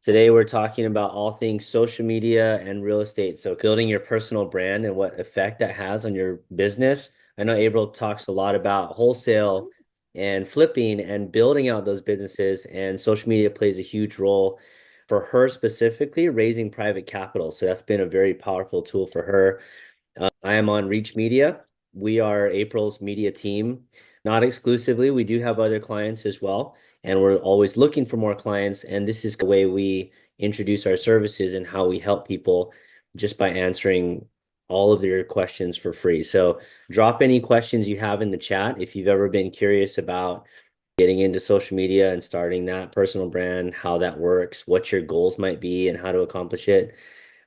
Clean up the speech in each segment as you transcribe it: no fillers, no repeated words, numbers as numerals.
Today we're talking about all things social media and real estate. So building your personal brand and what effect that has on your business. I know April talks a lot about wholesale and flipping and building out those businesses, and social media plays a huge role for her specifically, raising private capital. So that's been a very powerful tool for her. I am on Reach Media. We are April's media team, not exclusively. We do have other clients as well, and we're always looking for more clients. And this is the way we introduce our services and how we help people just by answering all of their questions for free. So drop any questions you have in the chat if you've ever been curious about getting into social media and starting that personal brand, how that works, what your goals might be, and how to accomplish it.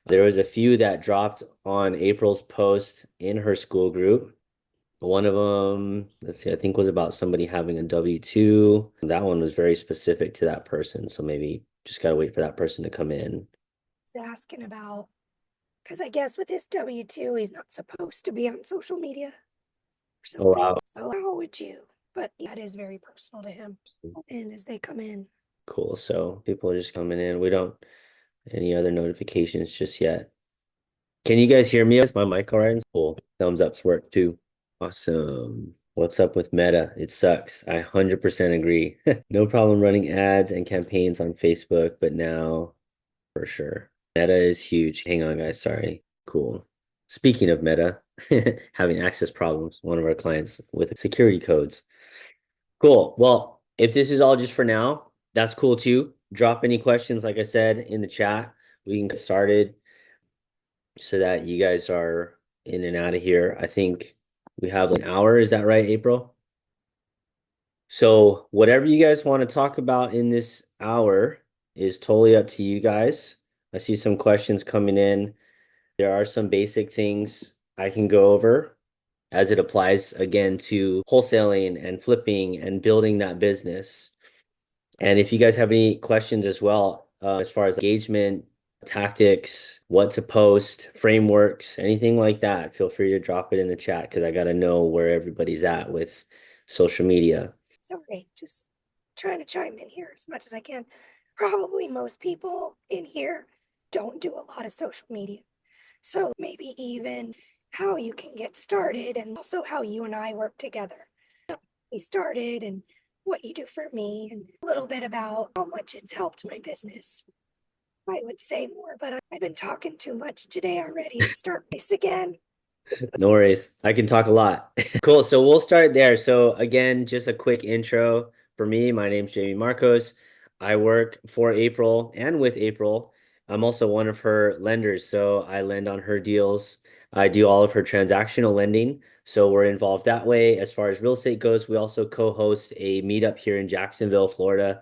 There was a few that dropped on April's post in her school group. One of them, let's see, I think was about somebody having a W-2. That one was very specific to that person. So maybe just gotta wait for that person to come in. Was asking about, because I guess with his W-2, he's not supposed to be on social media or Oh, something. wow. So how would you? But that is very personal to him. And as they come in, Cool. So people are just coming in. We don't any other notifications just yet. Can you guys hear me? Is my mic all right? Cool. Thumbs ups work too. Awesome. What's up with Meta? It sucks. I 100% agree. No problem running ads and campaigns on Facebook, but now for sure. Meta is huge. Hang on, guys. Sorry. Cool. Speaking of Meta, having access problems, one of our clients with security codes. Cool. Well, if this is all just for now, that's cool too. Drop any questions, like I said, in the chat. We can get started so that you guys are in and out of here. I think we have an hour. Is that right, April? So whatever you guys want to talk about in this hour is totally up to you guys. I see some questions coming in. There are some basic things I can go over as it applies again to wholesaling and flipping and building that business. And if you guys have any questions as well, as far as engagement, tactics, what to post, frameworks, anything like that, feel free to drop it in the chat because I got to know where everybody's at with social media. sorry, just trying to chime in here as much as I can. Probably most people in here don't do a lot of social media. So maybe even how you can get started and also how you and I work together. We started and what you do for me and a little bit about how much it's helped my business. I would say more, but I've been talking too much today already. Start this again. No worries. I can talk a lot. Cool. So we'll start there. So again, just a quick intro for me. My name's Jamie Marcos. I work for April and with April. I'm also one of her lenders, so I lend on her deals. I do all of her transactional lending, so we're involved that way. As far as real estate goes, we also co-host a meetup here in Jacksonville, Florida,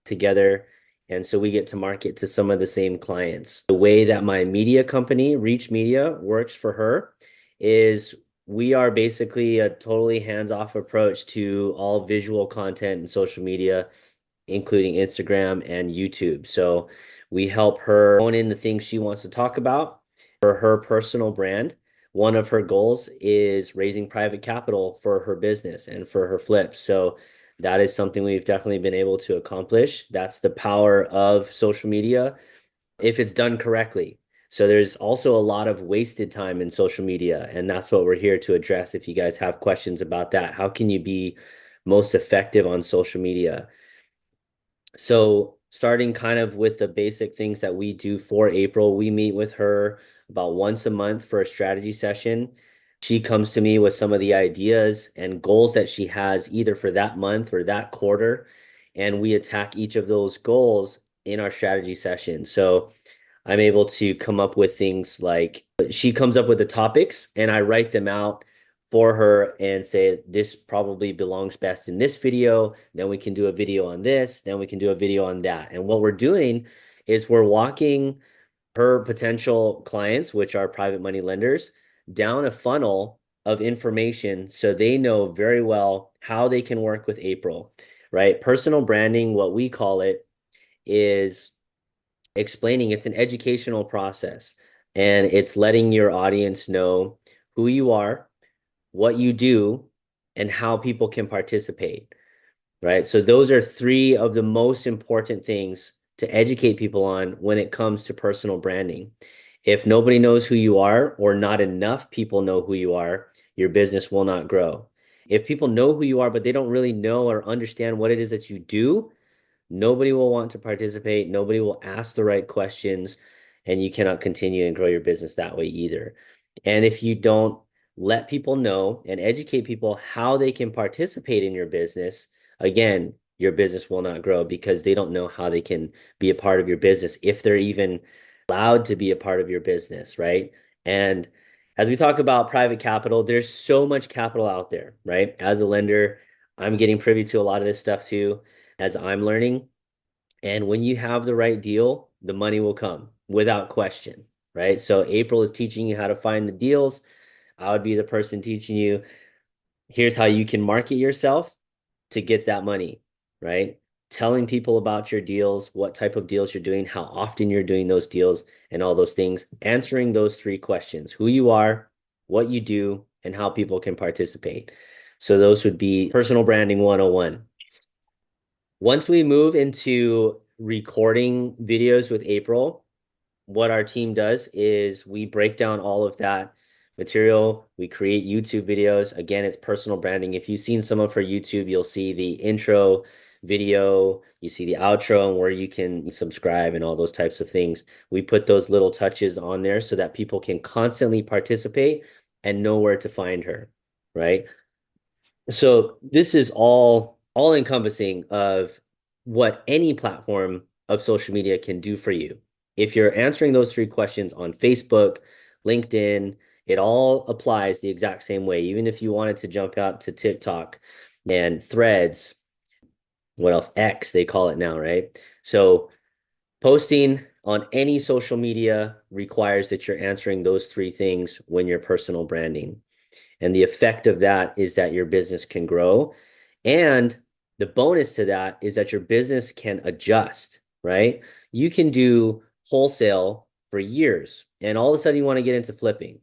together. And so we get to market to some of the same clients. The way that my media company, Reach Media, works for her is we are basically a totally hands-off approach to all visual content and social media, including Instagram and YouTube. So we help her hone in the things she wants to talk about for her personal brand. One of her goals is raising private capital for her business and for her flips. So that is something we've definitely been able to accomplish. That's the power of social media if it's done correctly. So there's also a lot of wasted time in social media, and that's what we're here to address. If you guys have questions about that, how can you be most effective on social media? So starting kind of with the basic things that we do for April, we meet with her about once a month for a strategy session. She comes to me with some of the ideas and goals that she has either for that month or that quarter, and we attack each of those goals in our strategy session. So I'm able to come up with things like she comes up with the topics and I write them out for her and say, this probably belongs best in this video. Then we can do a video on this. Then we can do a video on that. And what we're doing is we're walking her potential clients, which are private money lenders, down a funnel of information so they know very well how they can work with April, right? Personal branding, what we call it, is explaining it's an educational process and it's letting your audience know who you are, what you do, and how people can participate, right? So those are three of the most important things to educate people on when it comes to personal branding. If nobody knows who you are, or not enough people know who you are, your business will not grow. If people know who you are, but they don't really know or understand what it is that you do, nobody will want to participate. Nobody will ask the right questions, and you cannot continue and grow your business that way either. And if you don't let people know and educate people how they can participate in your business, again, your business will not grow because they don't know how they can be a part of your business if they're even allowed to be a part of your business, right? And as we talk about private capital, there's so much capital out there, right? As a lender, I'm getting privy to a lot of this stuff too as I'm learning. And when you have the right deal, the money will come without question, right? So April is teaching you how to find the deals. I would be the person teaching you, here's how you can market yourself to get that money, right? Telling people about your deals, what type of deals you're doing, how often you're doing those deals, and all those things. Answering those three questions: who you are, what you do, and how people can participate. So those would be personal branding 101. Once we move into recording videos with April, what our team does is we break down all of that material. We create YouTube videos. Again, it's personal branding. If you've seen some of her YouTube, you'll see the intro video, you see the outro, and where you can subscribe and all those types of things. We put those little touches on there so that people can constantly participate and know where to find her, right? So this is all encompassing of what any platform of social media can do for you. If you're answering those three questions on Facebook, LinkedIn, it all applies the exact same way. Even if you wanted to jump out to TikTok and Threads, what else? X, they call it now, right? So posting on any social media requires that you're answering those three things when you're personal branding. And the effect of that is that your business can grow. And the bonus to that is that your business can adjust, right? You can do wholesale for years, and all of a sudden you want to get into flipping.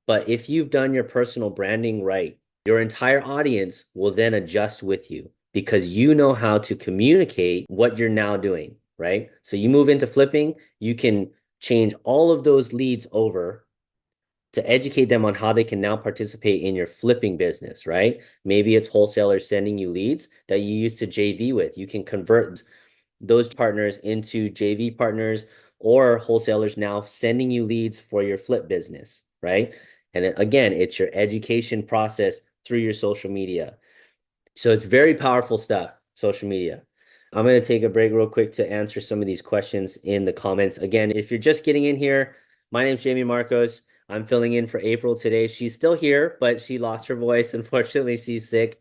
But if you've done your personal branding right, your entire audience will then adjust with you because you know how to communicate what you're now doing, right? So you move into flipping, you can change all of those leads over to educate them on how they can now participate in your flipping business, right? Maybe it's wholesalers sending you leads that you used to JV with. You can convert those partners into JV partners, or wholesalers now sending you leads for your flip business, right? And again, it's your education process through your social media. So it's very powerful stuff, social media. I'm going to take a break real quick to answer some of these questions in the comments. Again, if you're just getting in here, my name's Jamey Marcos. I'm filling in for April today. She's still here, but she lost her voice. Unfortunately, she's sick.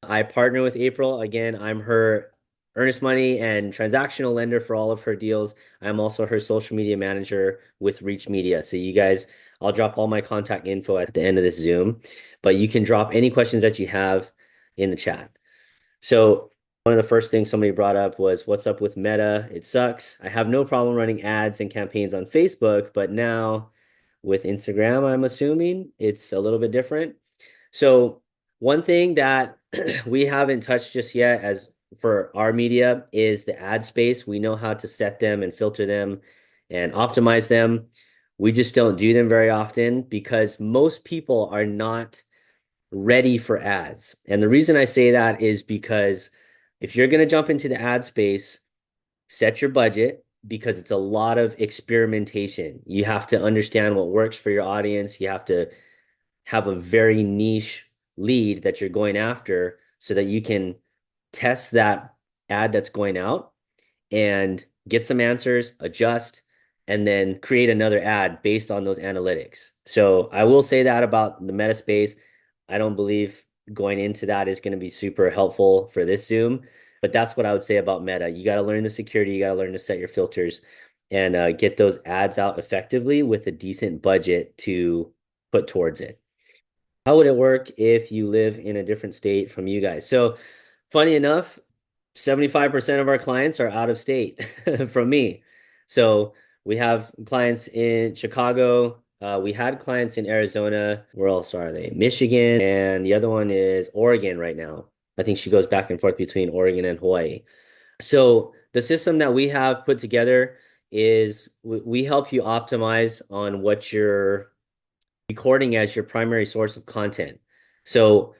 I partner with April. Again, I'm her earnest money and transactional lender for all of her deals. I'm also her social media manager with Reach Media. So you guys, I'll drop all my contact info at the end of this Zoom, but you can drop any questions that you have in the chat. So one of the first things somebody brought up was, what's up with Meta? It sucks. I have no problem running ads and campaigns on Facebook, but now with Instagram, I'm assuming it's a little bit different. So one thing that we haven't touched just yet as for our media is the ad space. We know how to set them and filter them and optimize them. We just don't do them very often because most people are not ready for ads. And the reason I say that is because if you're going to jump into the ad space, set your budget because it's a lot of experimentation. You have to understand what works for your audience. You have to have a very niche lead that you're going after so that you can test that ad that's going out and get some answers, adjust, and then create another ad based on those analytics. So I will say that about the meta space. I don't believe going into that is going to be super helpful for this Zoom, but that's what I would say about meta. You got to learn the security, you got to learn to set your filters and get those ads out effectively with a decent budget to put towards it. How would it work if you live in a different state from you guys? So, funny enough, 75% of our clients are out of state from me. So, we have clients in Chicago. We had clients in Arizona. Where else are they? Michigan. And the other one is Oregon right now. I think she goes back and forth between Oregon and Hawaii. So the system that we have put together is we help you optimize on what you're recording as your primary source of content. So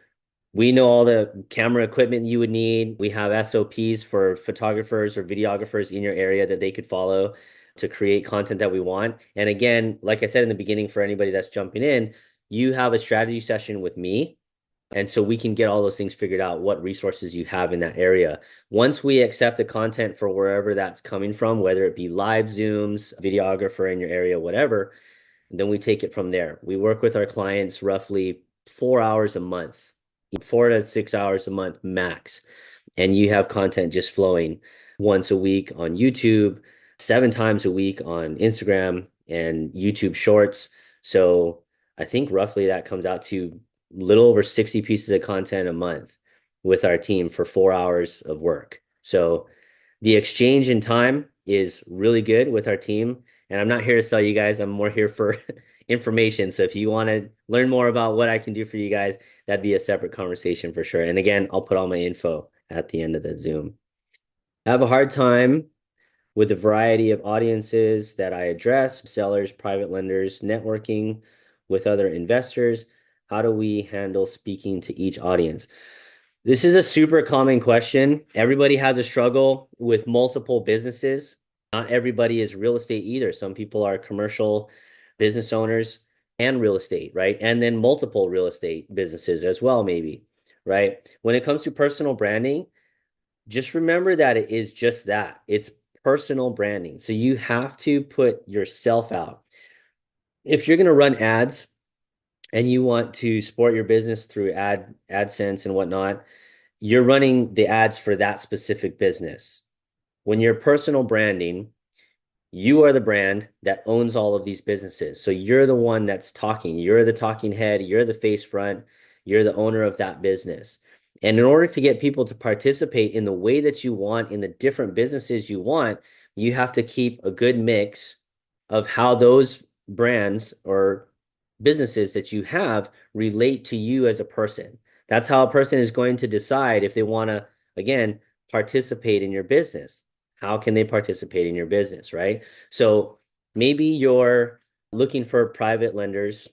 we know all the camera equipment you would need. We have SOPs for photographers or videographers in your area that they could follow to create content that we want. And again, like I said in the beginning, for anybody that's jumping in, you have a strategy session with me. And so we can get all those things figured out, what resources you have in that area. Once we accept the content for wherever that's coming from, whether it be live Zooms, videographer in your area, whatever, then we take it from there. We work with our clients roughly 4 hours a month, 4 to 6 hours a month max. And you have content just flowing once a week on YouTube, 7 times a week on Instagram and YouTube Shorts. So I think roughly that comes out to a little over 60 pieces of content a month with our team for 4 hours of work. So the exchange in time is really good with our team. And I'm not here to sell you guys, I'm more here for information. So if you want to learn more about what I can do for you guys, that'd be a separate conversation for sure. And again, I'll put all my info at the end of the Zoom. I have a hard time with a variety of audiences that I address, sellers, private lenders, networking with other investors. How do we handle speaking to each audience? This is a super common question. Everybody has a struggle with multiple businesses. Not everybody is real estate either. Some people are commercial business owners and real estate, right? And then multiple real estate businesses as well, maybe, right? When it comes to personal branding, just remember that it is just that. It's personal branding. So you have to put yourself out. If you're going to run ads and you want to support your business through AdSense and whatnot, you're running the ads for that specific business. When you're personal branding, you are the brand that owns all of these businesses. So you're the one that's talking. You're the talking head. You're the face front. You're the owner of that business. And in order to get people to participate in the way that you want, in the different businesses you want, you have to keep a good mix of how those brands or businesses that you have relate to you as a person. That's how a person is going to decide if they want to, again, participate in your business. How can they participate in your business, right? So maybe you're looking for private lenders.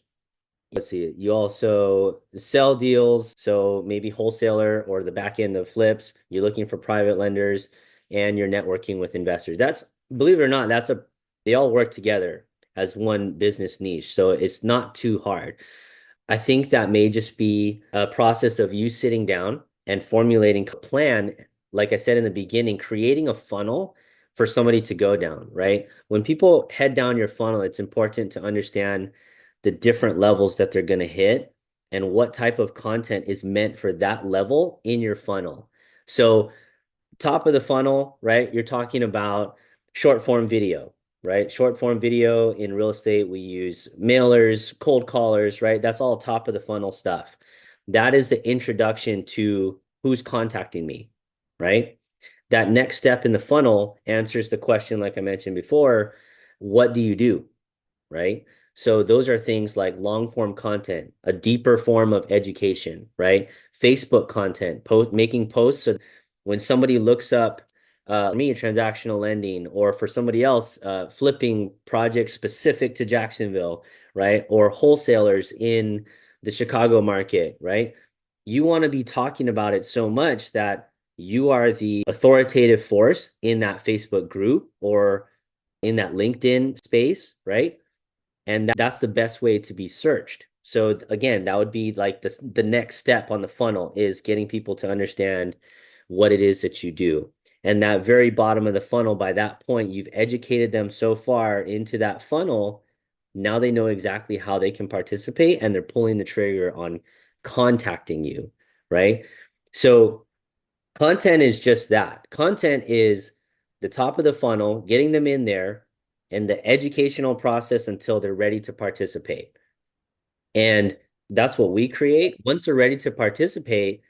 Let's see, you also sell deals. So maybe wholesaler or the back end of flips. You're looking for private lenders and you're networking with investors. That's, believe it or not, they all work together as one business niche. So it's not too hard. I think that may just be a process of you sitting down and formulating a plan. Like I said in the beginning, creating a funnel for somebody to go down, right? When people head down your funnel, it's important to understand the different levels that they're going to hit and what type of content is meant for that level in your funnel. So top of the funnel, right? You're talking about short form video, right? Short form video in real estate, we use mailers, cold callers, right? That's all top of the funnel stuff. That is the introduction to who's contacting me, right? That next step in the funnel answers the question, like I mentioned before, what do you do? Right? So those are things like long form content, a deeper form of education, right? Facebook content, making posts so when somebody looks up me transactional lending or for somebody else flipping projects specific to Jacksonville, right? Or wholesalers in the Chicago market, right? You want to be talking about it so much that you are the authoritative force in that Facebook group or in that LinkedIn space, right? And that's the best way to be searched. So again, that would be like the next step on the funnel is getting people to understand what it is that you do. And that very bottom of the funnel, by that point, you've educated them so far into that funnel. Now they know exactly how they can participate and they're pulling the trigger on contacting you, right? So content is just that. Content is the top of the funnel, getting them in there, and the educational process until they're ready to participate. And that's what we create. Once they're ready to participate,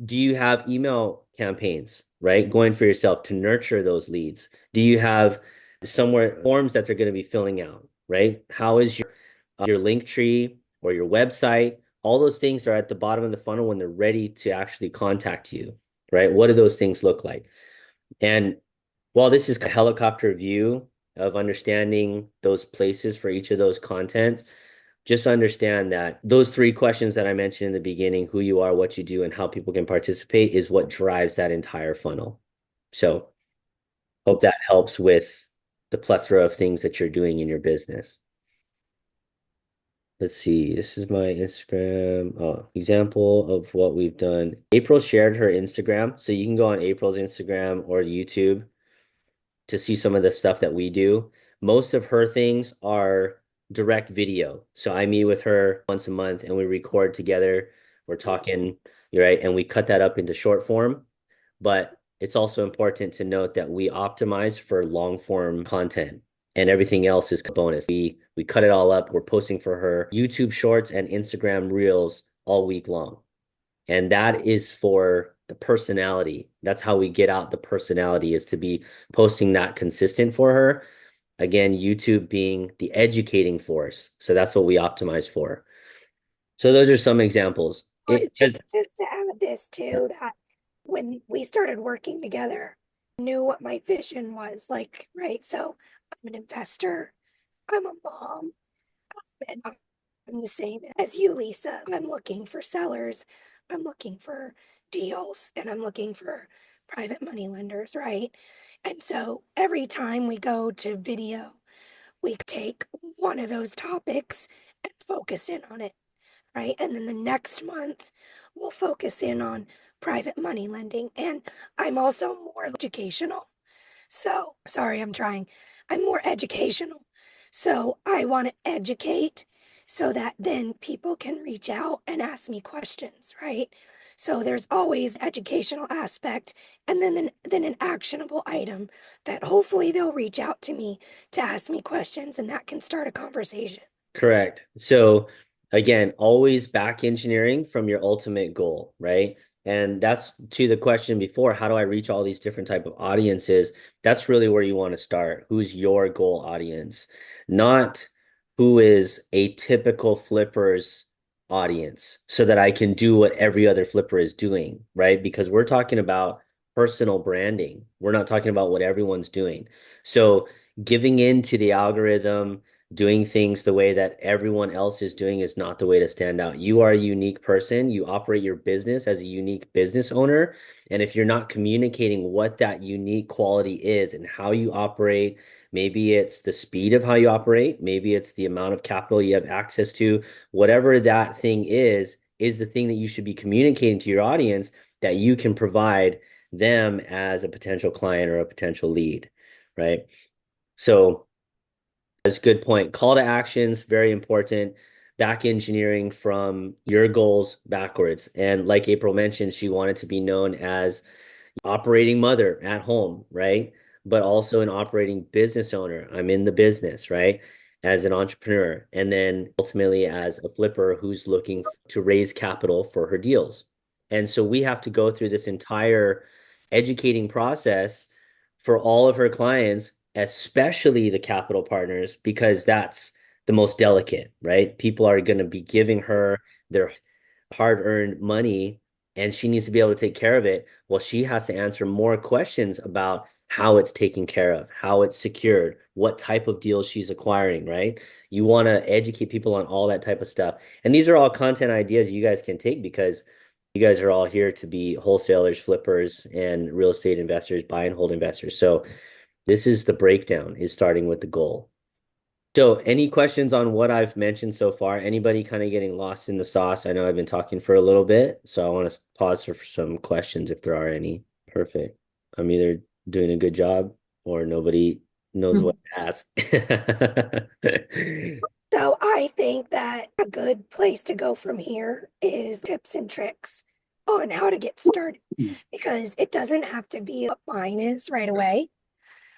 do you have email campaigns, right? Going for yourself to nurture those leads? Do you have somewhere forms that they're going to be filling out, right? How is your link tree or your website? All those things are at the bottom of the funnel when they're ready to actually contact you, right? What do those things look like? And while this is a helicopter view of understanding those places for each of those contents, just understand that those three questions that I mentioned in the beginning, who you are, what you do, and how people can participate, is what drives that entire funnel. So hope that helps with the plethora of things that you're doing in your business. Let's see. This is my Instagram. Oh, example of what we've done. April shared her Instagram, so you can go on April's Instagram or YouTube to see some of the stuff that we do. Most of her things are direct video. So I meet with her once a month and we record together. We're talking, right? And we cut that up into short form. But it's also important to note that we optimize for long form content and everything else is bonus. We cut it all up. We're posting for her YouTube shorts and Instagram reels all week long. And that is for the personality. That's how we get out the personality is to be posting that consistent for her. Again, YouTube being the educating force. So that's what we optimize for. So those are some examples. It has, Just to add this too, that when we started working together, I knew what my vision was like, right? So I'm an investor, I'm a mom, and I'm the same as you, Lisa. I'm looking for sellers, I'm looking for deals, and I'm looking for private money lenders, right? And so every time we go to video, we take one of those topics and focus in on it, right? And then the next month, we'll focus in on private money lending. And I'm also more educational. So, sorry, I'm more educational. So, I want to educate so that then people can reach out and ask me questions, right? So there's always educational aspect and then an actionable item that hopefully they'll reach out to me to ask me questions and that can start a conversation. correct. So again, always back engineering from your ultimate goal, right? And that's to the question before, how do I reach all these different type of audiences? That's really where you want to start. Who's your goal audience? Not who is a typical flipper's audience so that I can do what every other flipper is doing, right? Because we're talking about personal branding. We're not talking about what everyone's doing. So giving in to the algorithm, doing things the way that everyone else is doing is not the way to stand out. You are a unique person. You operate your business as a unique business owner. And if you're not communicating what that unique quality is and how you operate, maybe it's the speed of how you operate, maybe it's the amount of capital you have access to, whatever that thing is the thing that you should be communicating to your audience that you can provide them as a potential client or a potential lead, right? So, that's a good point. Call to actions, very important. Back engineering from your goals backwards. And like April mentioned, she wanted to be known as operating mother at home, right? But also an operating business owner. I'm in the business, right? As an entrepreneur. And then ultimately as a flipper who's looking to raise capital for her deals. And so we have to go through this entire educating process for all of her clients, especially the capital partners, because that's the most delicate, right? People are going to be giving her their hard-earned money and she needs to be able to take care of it. Well, she has to answer more questions about how it's taken care of, how it's secured, what type of deals she's acquiring, right? You want to educate people on all that type of stuff. And these are all content ideas you guys can take because you guys are all here to be wholesalers, flippers, and real estate investors, buy and hold investors. So this is the breakdown, is starting with the goal. So, any questions on what I've mentioned so far? Anybody kind of getting lost in the sauce? I know I've been talking for a little bit, so I want to pause for some questions if there are any. Perfect. I'm either doing a good job or nobody knows what to ask. So I think that a good place to go from here is tips and tricks on how to get started because it doesn't have to be what mine is right away,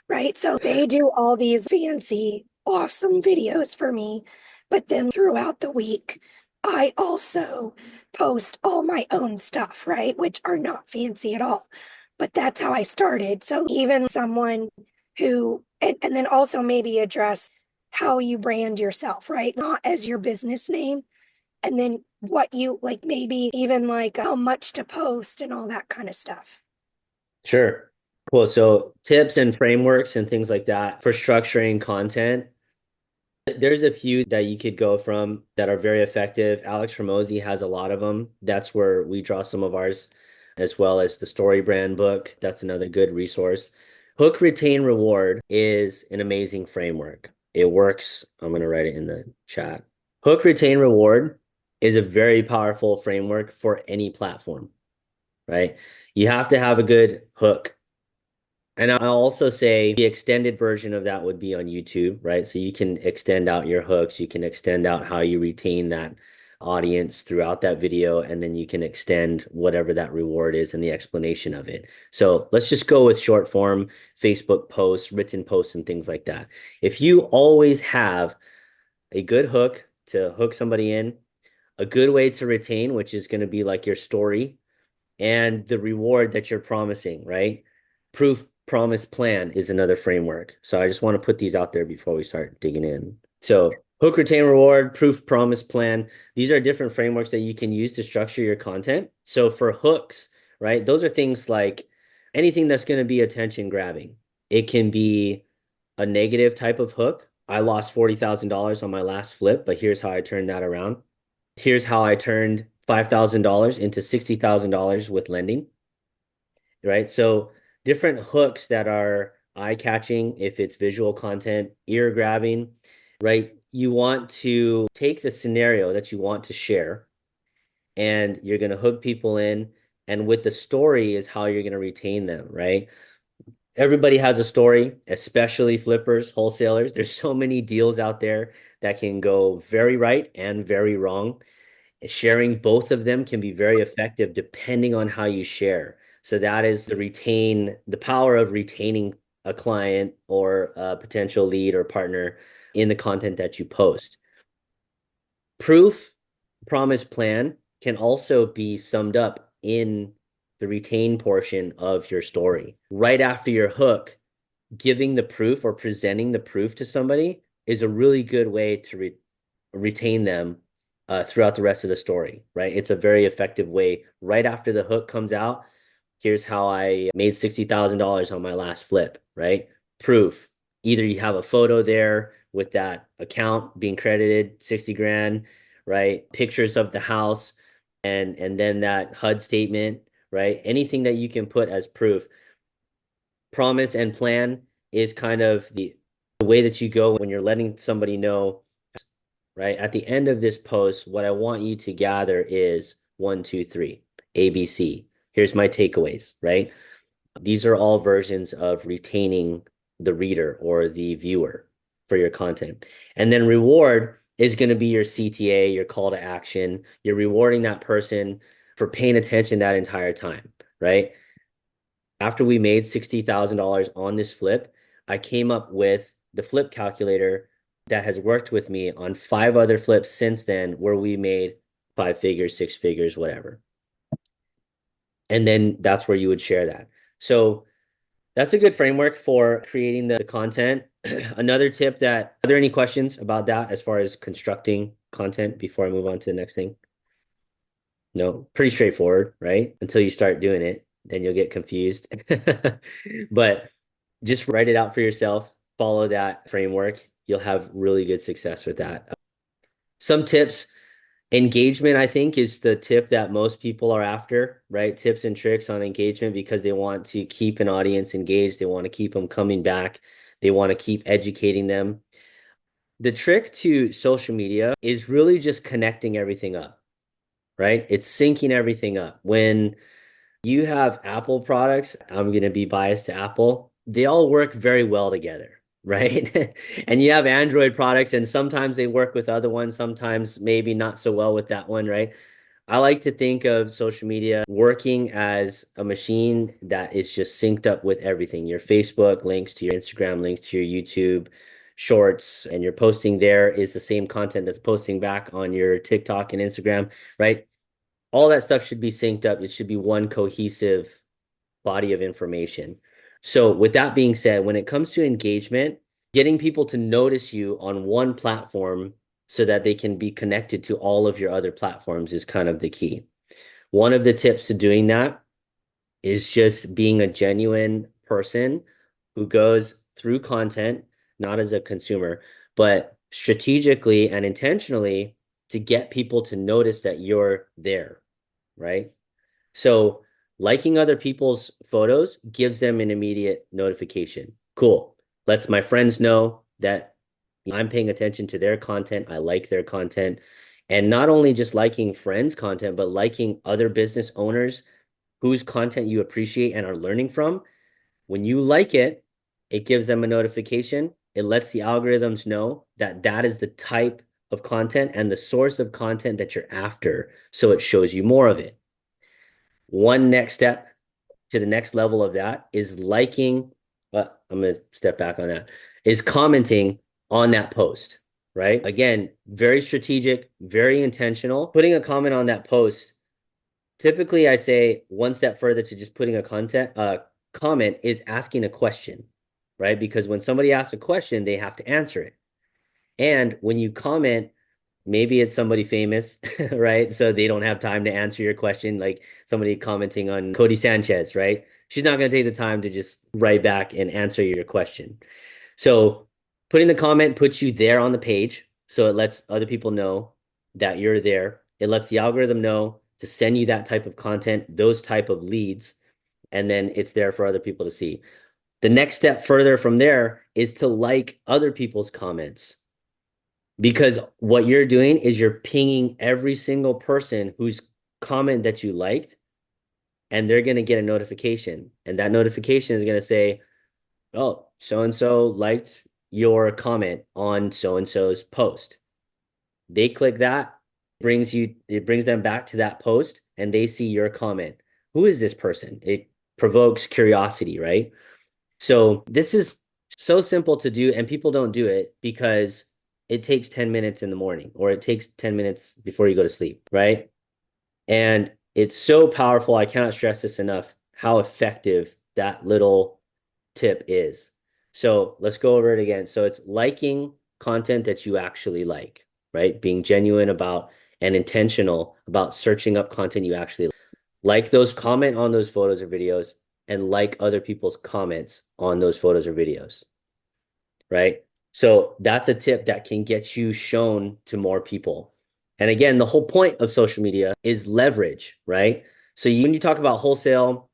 right? So they do all these fancy, awesome videos for me, but then throughout the week, I also post all my own stuff, right? Which are not fancy at all. But that's how I started. So even someone and then also maybe address how you brand yourself, right? Not as your business name. And then what you like, maybe even like how much to post and all that kind of stuff. Sure. Cool. So tips and frameworks and things like that for structuring content. There's a few that you could go from that are very effective. Alex Hormozy has a lot of them. That's where we draw some of ours, as well as the Story Brand book. That's another good resource. Hook, Retain, Reward is an amazing framework. It works. I'm going to write it in the chat. Hook, Retain, Reward is a very powerful framework for any platform, right? You have to have a good hook. And I'll also say the extended version of that would be on YouTube, right? So you can extend out your hooks, you can extend out how you retain that audience throughout that video, and then you can extend whatever that reward is and the explanation of it. So let's just go with short form Facebook posts, written posts, and things like that. If you always have a good hook to hook somebody in, a good way to retain, which is going to be like your story and the reward that you're promising, right? Proof, promise, plan is another framework. So I just want to put these out there before we start digging in. So hook, retain, reward, proof, promise, plan. These are different frameworks that you can use to structure your content. So for hooks, right? Those are things like anything that's going to be attention grabbing. It can be a negative type of hook. I lost $40,000 on my last flip, but here's how I turned that around. Here's how I turned $5,000 into $60,000 with lending, right? So different hooks that are eye-catching, if it's visual content, ear-grabbing, right? You want to take the scenario that you want to share and you're going to hook people in. And with the story is how you're going to retain them, right? Everybody has a story, especially flippers, wholesalers. There's so many deals out there that can go very right and very wrong. Sharing both of them can be very effective depending on how you share. So that is the power of retaining a client or a potential lead or partner in the content that you post. Proof, promise, plan can also be summed up in the retain portion of your story. Right after your hook, giving the proof or presenting the proof to somebody is a really good way to retain them throughout the rest of the story, right? It's a very effective way. Right after the hook comes out, here's how I made $60,000 on my last flip, right? Proof. Either you have a photo there with that account being credited 60 grand, right? Pictures of the house and then that HUD statement, right? Anything that you can put as proof. Promise and plan is kind of the way that you go when you're letting somebody know, right? At the end of this post, what I want you to gather is one, two, three, ABC. Here's my takeaways, right? These are all versions of retaining the reader or the viewer for your content. And then reward is going to be your CTA, your call to action. You're rewarding that person for paying attention that entire time, right? After we made $60,000 on this flip, I came up with the flip calculator that has worked with me on 5 other flips since then where we made 5 figures, 6 figures, whatever. And then that's where you would share that. So that's a good framework for creating the content. Another tip are there any questions about that as far as constructing content before I move on to the next thing? No, pretty straightforward, right? Until you start doing it, then you'll get confused. But just write it out for yourself, follow that framework. You'll have really good success with that. Some tips, engagement, I think, is the tip that most people are after, right? Tips and tricks on engagement because they want to keep an audience engaged. They want to keep them coming back. They want to keep educating them. The trick to social media is really just connecting everything up, right? It's syncing everything up. When you have Apple products, I'm going to be biased to Apple. They all work very well together, right? And you have Android products, and sometimes they work with other ones, sometimes maybe not so well with that one, right? I like to think of social media working as a machine that is just synced up with everything. Your Facebook links to your Instagram, links to your YouTube shorts, and you're posting there is the same content that's posting back on your TikTok and Instagram, right? All that stuff should be synced up. It should be one cohesive body of information. So, with that being said, when it comes to engagement, getting people to notice you on one platform so that they can be connected to all of your other platforms is kind of the key. One of the tips to doing that is just being a genuine person who goes through content, not as a consumer, but strategically and intentionally to get people to notice that you're there, right? So liking other people's photos gives them an immediate notification. Cool. Lets my friends know that I'm paying attention to their content. I like their content. And not only just liking friends' content, but liking other business owners whose content you appreciate and are learning from. When you like it, it gives them a notification. It lets the algorithms know that that is the type of content and the source of content that you're after. So it shows you more of it. One next step to the next level of that is liking, I'm going to step back on that, is commenting on that post, right? Again, very strategic, very intentional. Putting a comment on that post, typically I say one step further to just putting a comment is asking a question, right? Because when somebody asks a question, they have to answer it. And when you comment, maybe it's somebody famous, right? So they don't have time to answer your question, like somebody commenting on Cody Sanchez, right? She's not going to take the time to just write back and answer your question. So putting the comment puts you there on the page. So it lets other people know that you're there. It lets the algorithm know to send you that type of content, those type of leads, and then it's there for other people to see. The next step further from there is to like other people's comments. Because what you're doing is you're pinging every single person whose comment that you liked, and they're going to get a notification. And that notification is going to say, oh, so and so liked your comment on so and so's post. They click that, it brings them back to that post, and they see your comment. Who is this person? It provokes curiosity, right? So this is so simple to do, and people don't do it because it takes 10 minutes in the morning or it takes 10 minutes before you go to sleep, right? And it's so powerful. I cannot stress this enough how effective that little tip is. So let's go over it again. So it's liking content that you actually like, right? Being genuine about and intentional about searching up content you actually like those, comment on those photos or videos, and like other people's comments on those photos or videos, right? So that's a tip that can get you shown to more people. And again, the whole point of social media is leverage, right? So when you talk about wholesale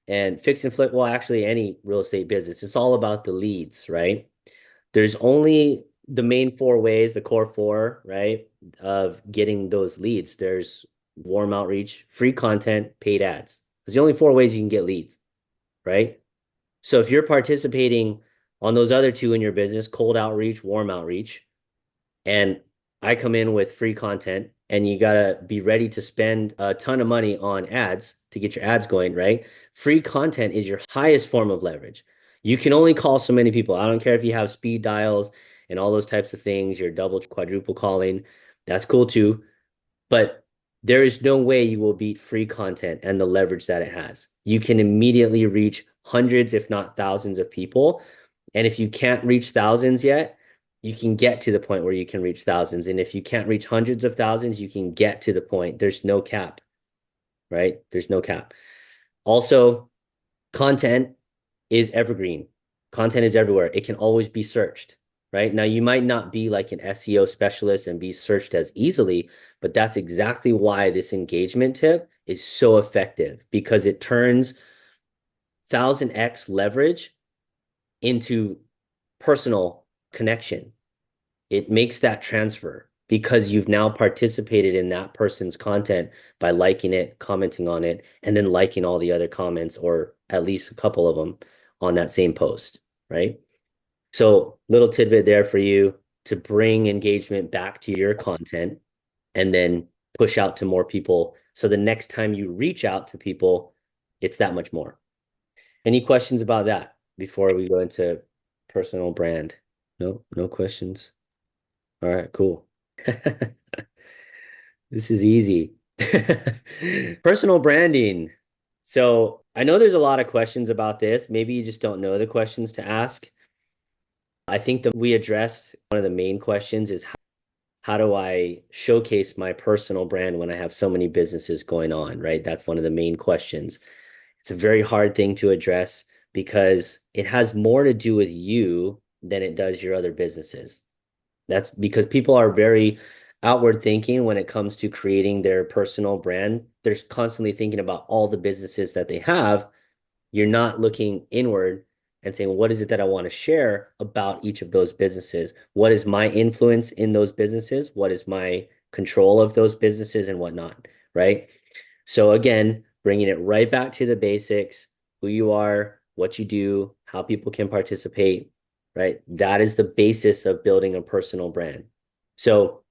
and fix and flip, well, actually any real estate business, it's all about the leads, right? There's only the main four ways, the core four, right, of getting those leads. There's warm outreach, free content, paid ads. There's the only four ways you can get leads, right? So if you're participating on those other two in your business, cold outreach, warm outreach, and I come in with free content and you gotta be ready to spend a ton of money on ads to get your ads going, right? Free content is your highest form of leverage. You can only call so many people. I don't care if you have speed dials and all those types of things, you're double, quadruple calling. That's cool too. But there is no way you will beat free content and the leverage that it has. You can immediately reach hundreds, if not thousands of people. And if you can't reach thousands yet, you can get to the point where you can reach thousands. And if you can't reach hundreds of thousands, you can get to the point. There's no cap, right? There's no cap. Also, content is evergreen. Content is everywhere. It can always be searched, right? Now, you might not be like an SEO specialist and be searched as easily, but that's exactly why this engagement tip is so effective because it turns 1000x leverage into personal connection. It makes that transfer because you've now participated in that person's content by liking it, commenting on it, and then liking all the other comments or at least a couple of them on that same post, right? So, little tidbit there for you to bring engagement back to your content and then push out to more people. So the next time you reach out to people, it's that much more. Any questions about that before we go into personal brand? No, no questions. All right, cool. This is easy. Personal branding. So I know there's a lot of questions about this. Maybe you just don't know the questions to ask. I think that we addressed one of the main questions is how do I showcase my personal brand when I have so many businesses going on, right? That's one of the main questions. It's a very hard thing to address, because it has more to do with you than it does your other businesses. That's because people are very outward thinking when it comes to creating their personal brand. They're constantly thinking about all the businesses that they have. You're not looking inward and saying, what is it that I want to share about each of those businesses? What is my influence in those businesses? What is my control of those businesses and whatnot, right? So again, bringing it right back to the basics, who you are, what you do, how people can participate, right? That is the basis of building a personal brand. So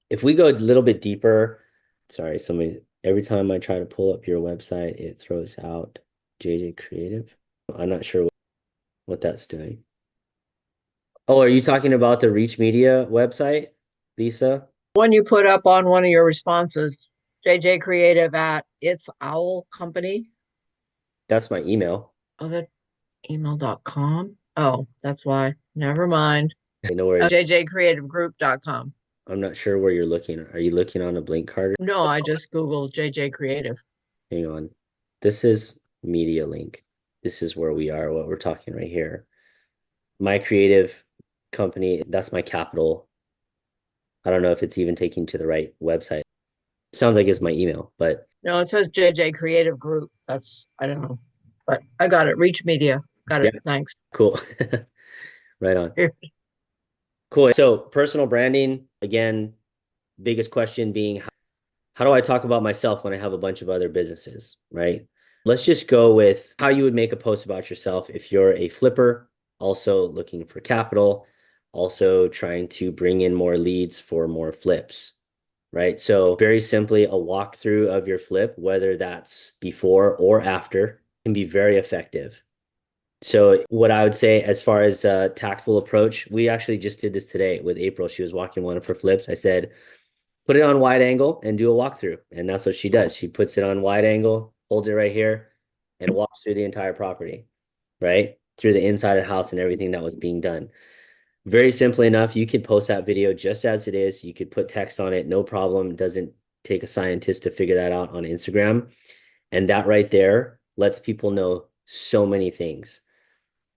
if we go a little bit deeper, sorry, somebody, every time I try to pull up your website, it throws out JJ Creative. I'm not sure what that's doing. Oh, are you talking about the Reach Media website, Lisa? One you put up on one of your responses, JJ Creative at It's Owl Company. That's my email. Oh, that email.com. Oh, that's why. Never mind. Okay, no worries. JJCreativegroup.com. I'm not sure where you're looking. Are you looking on a blank card? No, I just Googled JJ Creative. Hang on. This is Media Link. This is where we are, what we're talking right here. My creative company, that's my capital. I don't know if it's even taking to the right website. Sounds like it's my email, but No, it says JJ Creative Group. That's, I don't know. But I got it. Reach Media. Got yeah, it. Thanks. cool. Right on. Cool. So personal branding, again, biggest question being how do I talk about myself when I have a bunch of other businesses, right? Let's just go with how you would make a post about yourself if you're a flipper, also looking for capital, also trying to bring in more leads for more flips, right? So very simply, a walkthrough of your flip, whether that's before or after, can be very effective. So what I would say as far as a tactful approach, we actually just did this today with April. She was walking one of her flips. I said, put it on wide angle and do a walkthrough. And that's what she does. She puts it on wide angle, holds it right here, and walks through the entire property, right? Through the inside of the house and everything that was being done. Very simply enough, you could post that video just as it is. You could put text on it, no problem. It doesn't take a scientist to figure that out on Instagram. And that right there lets people know so many things.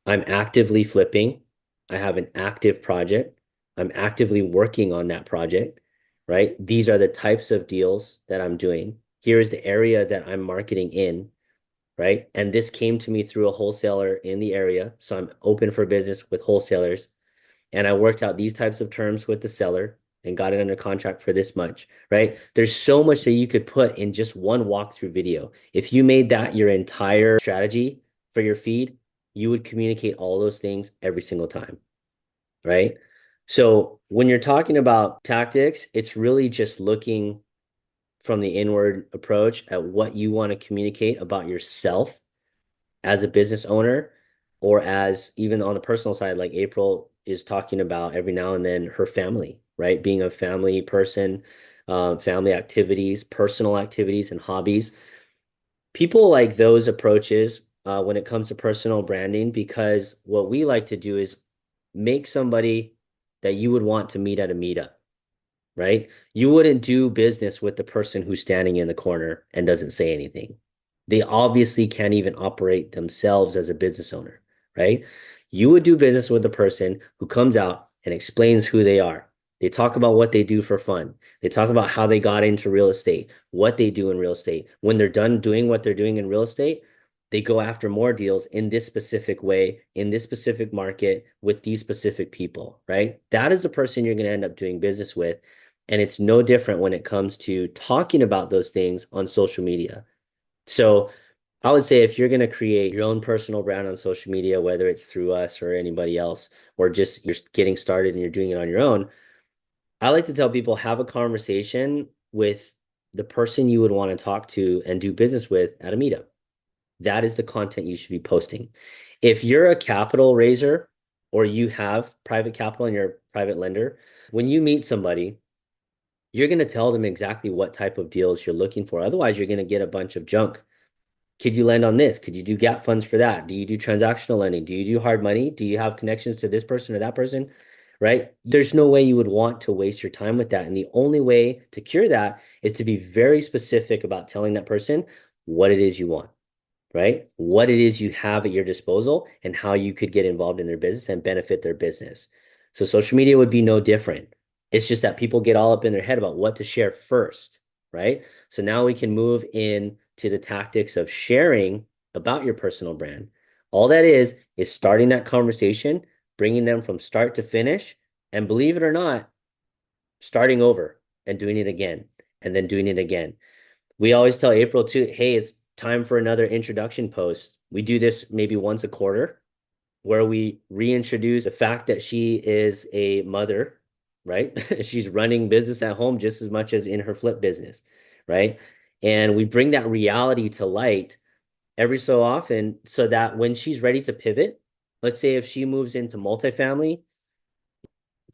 I'm actively flipping. I have an active project. I'm actively working on that project, right? These are the types of deals that I'm doing. Here is the area that I'm marketing in, right? And this came to me through a wholesaler in the area. So I'm open for business with wholesalers. And I worked out these types of terms with the seller and got it under contract for this much, right? There's so much that you could put in just one walkthrough video. If you made that your entire strategy for your feed, you would communicate all those things every single time, right? So when you're talking about tactics, it's really just looking from the inward approach at what you want to communicate about yourself as a business owner or as even on the personal side, like April is talking about every now and then her family, right? Being a family person, family activities, personal activities, and hobbies. People like those approaches when it comes to personal branding because what we like to do is make somebody that you would want to meet at a meetup, right? You wouldn't do business with the person who's standing in the corner and doesn't say anything. They obviously can't even operate themselves as a business owner, right? You would do business with the person who comes out and explains who they are. They talk about what they do for fun. They talk about how they got into real estate, what they do in real estate. When they're done doing what they're doing in real estate, they go after more deals in this specific way, in this specific market, with these specific people, right? That is the person you're going to end up doing business with. And it's no different when it comes to talking about those things on social media. So I would say if you're going to create your own personal brand on social media, whether it's through us or anybody else, or just you're getting started and you're doing it on your own, I like to tell people have a conversation with the person you would want to talk to and do business with at a meetup. That is the content you should be posting. If you're a capital raiser or you have private capital and you're a private lender, when you meet somebody, you're going to tell them exactly what type of deals you're looking for. Otherwise, you're going to get a bunch of junk. Could you lend on this? Could you do gap funds for that? Do you do transactional lending? Do you do hard money? Do you have connections to this person or that person? Right? There's no way you would want to waste your time with that. And the only way to cure that is to be very specific about telling that person what it is you want. right? What it is you have at your disposal and how you could get involved in their business and benefit their business. So social media would be no different. It's just that people get all up in their head about what to share first, right? So now we can move in to the tactics of sharing about your personal brand. All that is starting that conversation, bringing them from start to finish, and believe it or not, starting over and doing it again and then doing it again. We always tell April too, hey, it's time for another introduction post. We do this maybe once a quarter where we reintroduce the fact that she is a mother, right? She's running business at home just as much as in her flip business, right? And we bring that reality to light every so often so that when she's ready to pivot, let's say if she moves into multifamily,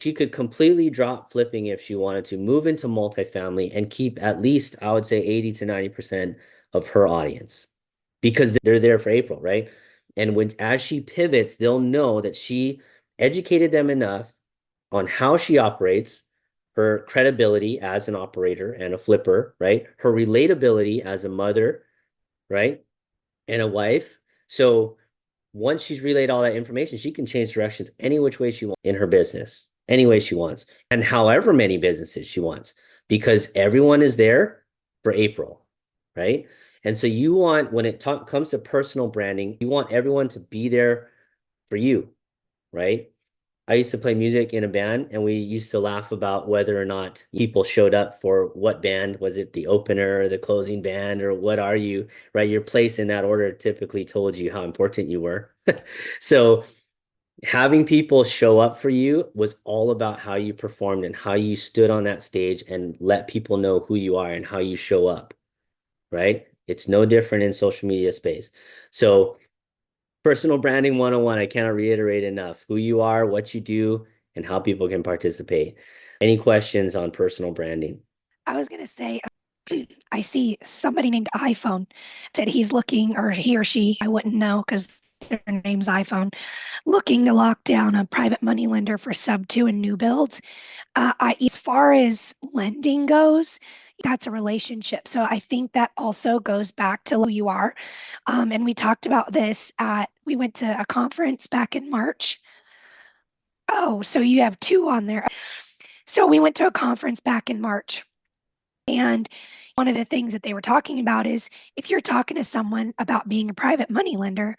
she could completely drop flipping if she wanted to, move into multifamily and keep at least, I would say, 80 to 90% of her audience because they're there for April, right? And when as she pivots, they'll know that she educated them enough on how she operates, her credibility as an operator and a flipper, right? Her relatability as a mother, right? And a wife. So once she's relayed all that information, she can change directions any which way she wants in her business, any way she wants, and however many businesses she wants, because everyone is there for April, right? And so you want, when it comes to personal branding, you want everyone to be there for you, right? I used to play music in a band, and we used to laugh about whether or not people showed up for what band. Was it the opener or the closing band, or what are you, right? Your place in that order typically told you how important you were. So having people show up for you was all about how you performed and how you stood on that stage and let people know who you are and how you show up, right? It's no different in social media space. So personal branding 101, I cannot reiterate enough who you are, what you do, and how people can participate. Any questions on personal branding? I was going to say, I see somebody named iPhone said he's looking, or he or she, I wouldn't know because their name's iPhone, looking to lock down a private money lender for sub two and new builds. As far as lending goes, that's a relationship. So I think that also goes back to who you are. And we talked about this we went to a conference back in March. Oh, so you have two on there. So we went to a conference back in March. And one of the things that they were talking about is if you're talking to someone about being a private money lender,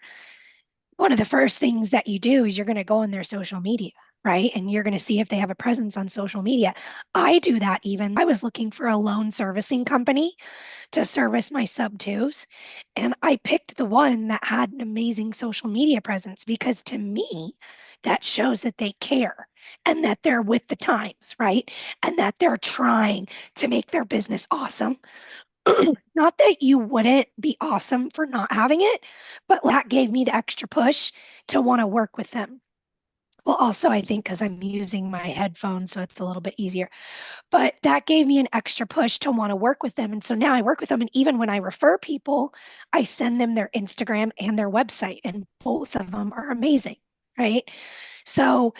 one of the first things that you do is you're going to go on their social media, right? And you're going to see if they have a presence on social media. I do that even. I was looking for a loan servicing company to service my sub twos. And I picked the one that had an amazing social media presence because to me, that shows that they care and that they're with the times, right? And that they're trying to make their business awesome. Not that you wouldn't be awesome for not having it, but that gave me the extra push to want to work with them. Well, also, I think because I'm using my headphones, so it's a little bit easier. But that gave me an extra push to want to work with them. And so now I work with them. And even when I refer people, I send them their Instagram and their website, and both of them are amazing. Right. So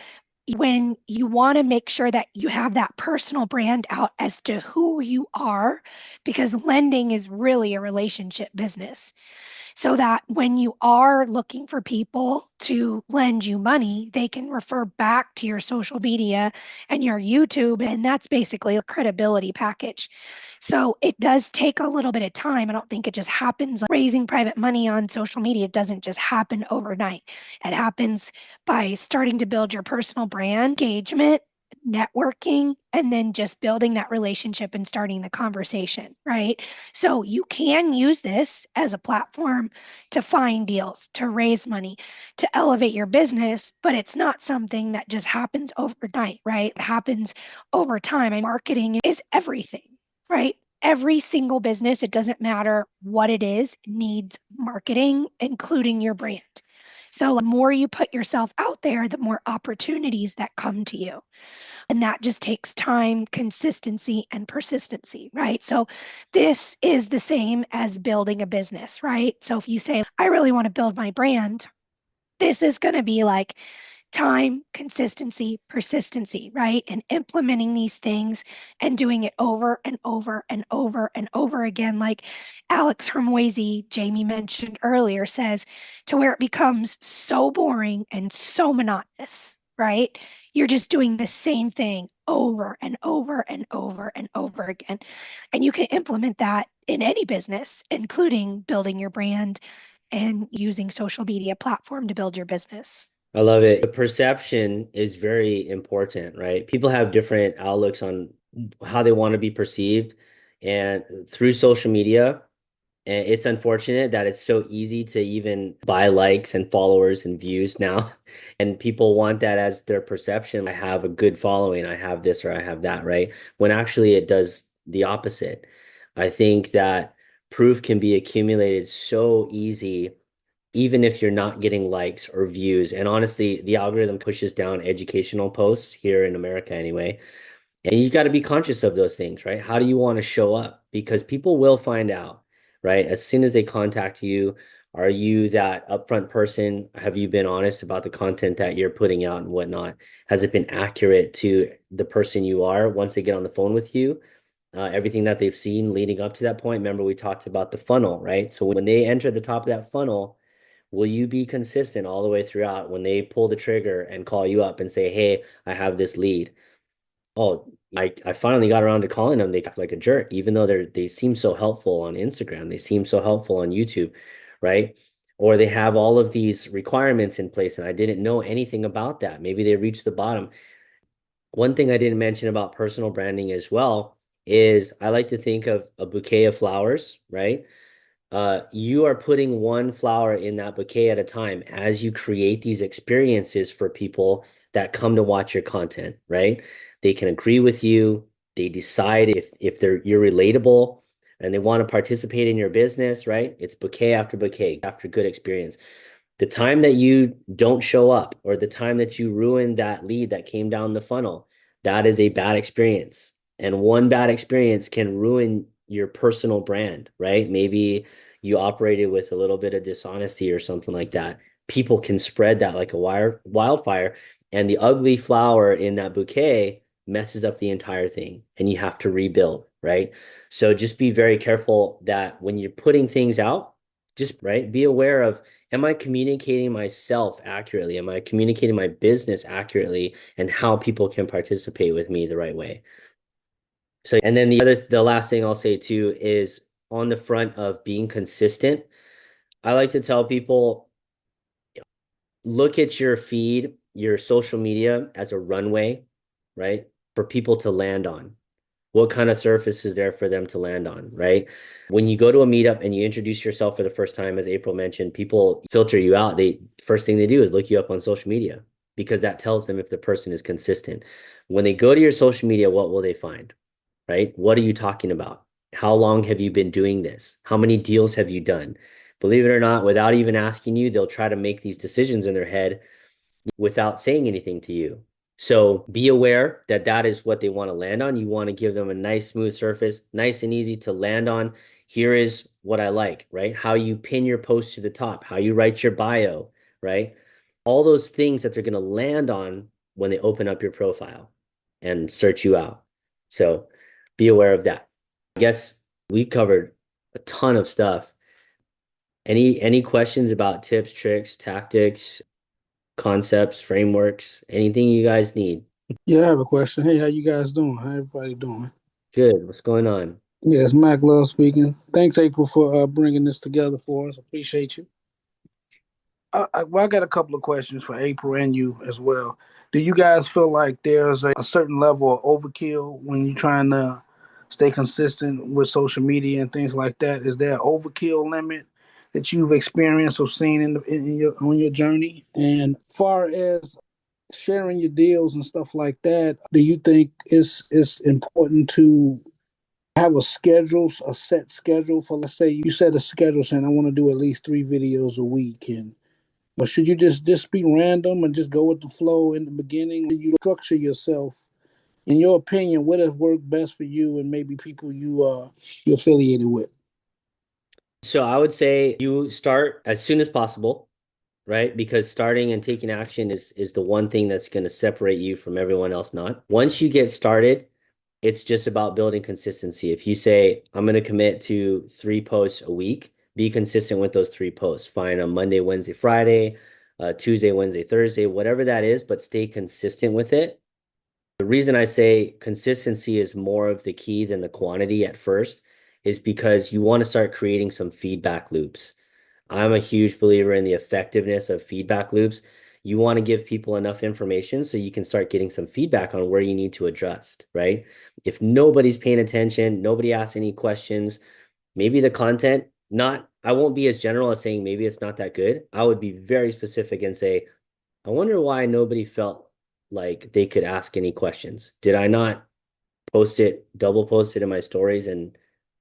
when you want to make sure that you have that personal brand out as to who you are, because lending is really a relationship business so that when you are looking for people to lend you money, they can refer back to your social media and your YouTube. And that's basically a credibility package. So it does take a little bit of time. I don't think it just happens like raising private money on social media. It doesn't just happen overnight. It happens by starting to build your personal brand, engagement, networking, and then just building that relationship and starting the conversation, right? So you can use this as a platform to find deals, to raise money, to elevate your business, but it's not something that just happens overnight, right? It happens over time. And marketing is everything, right? Every single business, it doesn't matter what it is, needs marketing, including your brand. So the more you put yourself out there, the more opportunities that come to you. And that just takes time, consistency, and persistency, right? So this is the same as building a business, right? So if you say, I really want to build my brand, this is going to be like time, consistency, persistency, right? And implementing these things and doing it over and over and over and over again, like Alex Hermoisi, Jamey mentioned earlier, says, to where it becomes so boring and so monotonous, right? You're just doing the same thing over and over and over and over again. And you can implement that in any business, including building your brand and using social media platform to build your business. I love it. The perception is very important, right? People have different outlooks on how they want to be perceived. And through social media, and it's unfortunate that it's so easy to even buy likes and followers and views now. And people want that as their perception. I have a good following, I have this or I have that, right? When actually it does the opposite. I think that proof can be accumulated so easy, even if you're not getting likes or views. And honestly, the algorithm pushes down educational posts here in America anyway. And you got to be conscious of those things, right? How do you want to show up? Because people will find out, right? As soon as they contact you, are you that upfront person? Have you been honest about the content that you're putting out and whatnot? Has it been accurate to the person you are once they get on the phone with you? Everything that they've seen leading up to that point. Remember, we talked about the funnel, right? So when they enter the top of that funnel, will you be consistent all the way throughout when they pull the trigger and call you up and say, hey, I have this lead? Oh, I finally got around to calling them. They act like a jerk, even though they seem so helpful on Instagram. They seem so helpful on YouTube, right? Or they have all of these requirements in place, and I didn't know anything about that. Maybe they reached the bottom. One thing I didn't mention about personal branding as well is I like to think of a bouquet of flowers, right? You are putting one flower in that bouquet at a time as you create these experiences for people that come to watch your content, right? They can agree with you. They decide if you're relatable and they want to participate in your business, right? It's bouquet after bouquet after good experience. The time that you don't show up or the time that you ruin that lead that came down the funnel, that is a bad experience. And one bad experience can ruin your personal brand, right? Maybe you operated with a little bit of dishonesty or something like that. People can spread that like a wildfire, and the ugly flower in that bouquet messes up the entire thing, and you have to rebuild, right? So just be very careful that when you're putting things out, just right, be aware of, am I communicating myself accurately? Am I communicating my business accurately and how people can participate with me the right way? So, and then the last thing I'll say too is on the front of being consistent. I like to tell people, look at your feed, your social media as a runway, right? For people to land on. What kind of surface is there for them to land on, right? When you go to a meetup and you introduce yourself for the first time, as April mentioned, people filter you out. They first thing they do is look you up on social media because that tells them if the person is consistent. When they go to your social media, what will they find, right? What are you talking about? How long have you been doing this? How many deals have you done? Believe it or not, without even asking you, they'll try to make these decisions in their head without saying anything to you. So be aware that that is what they want to land on. You want to give them a nice, smooth surface, nice and easy to land on. Here is what I like, right? How you pin your post to the top, how you write your bio, right? All those things that they're going to land on when they open up your profile and search you out. So be aware of that. I guess we covered a ton of stuff. Any questions about tips, tricks, tactics, concepts, frameworks, anything you guys need? Yeah, I have a question. Hey, how you guys doing? How everybody doing? Good. What's going on? Yes, Mac Love speaking. Thanks, April, for bringing this together for us. Appreciate you. Well, I got a couple of questions for April and you as well. Do you guys feel like there's a certain level of overkill when you're trying to stay consistent with social media and things like that? Is there an overkill limit that you've experienced or seen in your on your journey? And far as sharing your deals and stuff like that, do you think it's important to have a schedule, a set schedule for, let's say you set a schedule saying I want to do at least 3 videos a week, and but should you just be random and just go with the flow in the beginning? You structure yourself. In your opinion, what has worked best for you and maybe people you affiliated with? So I would say you start as soon as possible, right? Because starting and taking action is the one thing that's going to separate you from everyone else not. Once you get started, it's just about building consistency. If you say, I'm going to commit to 3 posts a week, be consistent with those 3 posts. Fine on Monday, Wednesday, Friday, Tuesday, Wednesday, Thursday, whatever that is, but stay consistent with it. The reason I say consistency is more of the key than the quantity at first is because you want to start creating some feedback loops. I'm a huge believer in the effectiveness of feedback loops. You want to give people enough information so you can start getting some feedback on where you need to adjust, right? If nobody's paying attention, nobody asks any questions, maybe the content, not, I won't be as general as saying maybe it's not that good. I would be very specific and say, I wonder why nobody felt like they could ask any questions. Did I not post it, double post it in my stories and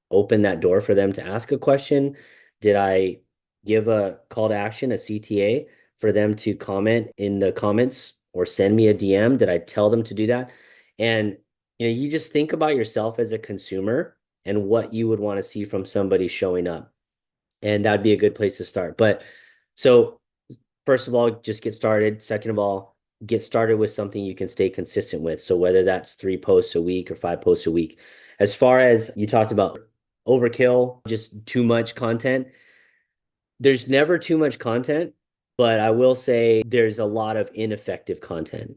open that door for them to ask a question? Did I give a call to action, a CTA, for them to comment in the comments or send me a DM? Did I tell them to do that? And you just think about yourself as a consumer and what you would want to see from somebody showing up. And that'd be a good place to start. But so first of all, just get started. Second of all, get started with something you can stay consistent with. So whether that's 3 posts a week or 5 posts a week. As far as you talked about overkill, just too much content, there's never too much content, but I will say there's a lot of ineffective content,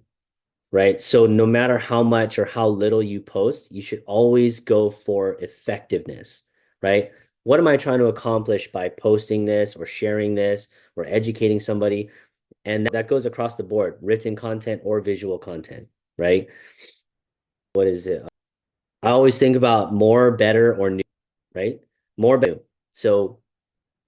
right? So no matter how much or how little you post, you should always go for effectiveness, right? What am I trying to accomplish by posting this or sharing this or educating somebody? And that goes across the board, written content or visual content, right? What is it? I always think about more, better, or new, right? More, better. So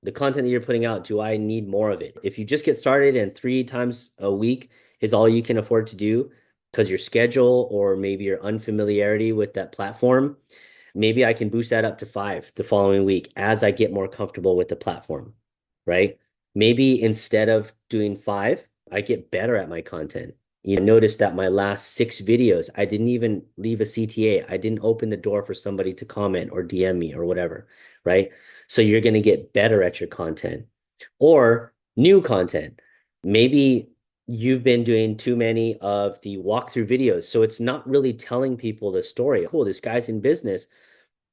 the content that you're putting out, do I need more of it? If you just get started and 3 times a week is all you can afford to do because your schedule or maybe your unfamiliarity with that platform, maybe I can boost that up to 5 the following week as I get more comfortable with the platform, right? Maybe instead of doing 5, I get better at my content. You notice that my last 6 videos, I didn't even leave a CTA. I didn't open the door for somebody to comment or DM me or whatever, right? So you're going to get better at your content or new content. Maybe you've been doing too many of the walkthrough videos. So it's not really telling people the story. Cool, this guy's in business.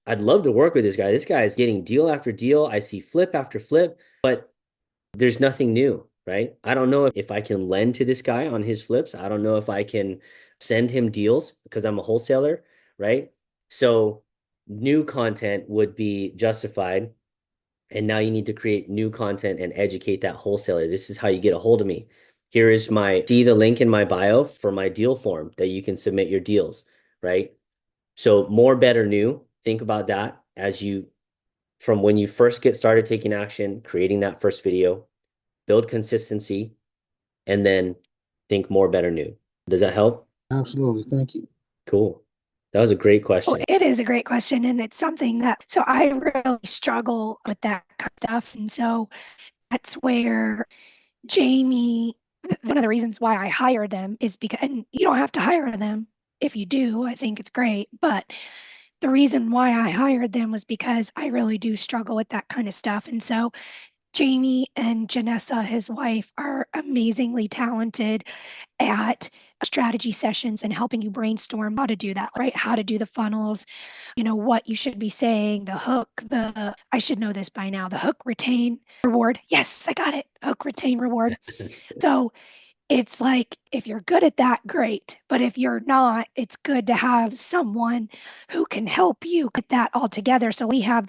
I'd love to work with this guy. This guy is getting deal after deal. I see flip after flip, but there's nothing new, right? I don't know if I can lend to this guy on his flips. I don't know if I can send him deals because I'm a wholesaler, right? So new content would be justified. And now you need to create new content and educate that wholesaler. This is how you get a hold of me. Here is see the link in my bio for my deal form that you can submit your deals, right? So more, better, new. Think about that as from when you first get started taking action, creating that first video, build consistency, and then think more, better, new. Does that help? Absolutely. Thank you. Cool. That was a great Oh, question. it is a great question. And it's something that, so I really struggle with that kind of stuff. And so that's where Jamey, one of the reasons why I hired them is because, and you don't have to hire them. If you do, I think it's great. But the reason why I hired them was because I really do struggle with that kind of stuff. And so Jamey and Janessa, his wife, are amazingly talented at strategy sessions and helping you brainstorm how to do that, right? How to do the funnels, what you should be saying, the hook, I should know this by now, the hook, retain, reward. Yes, I got it. Hook, retain, reward. So it's like, if you're good at that, great. But if you're not, it's good to have someone who can help you get that all together. So we have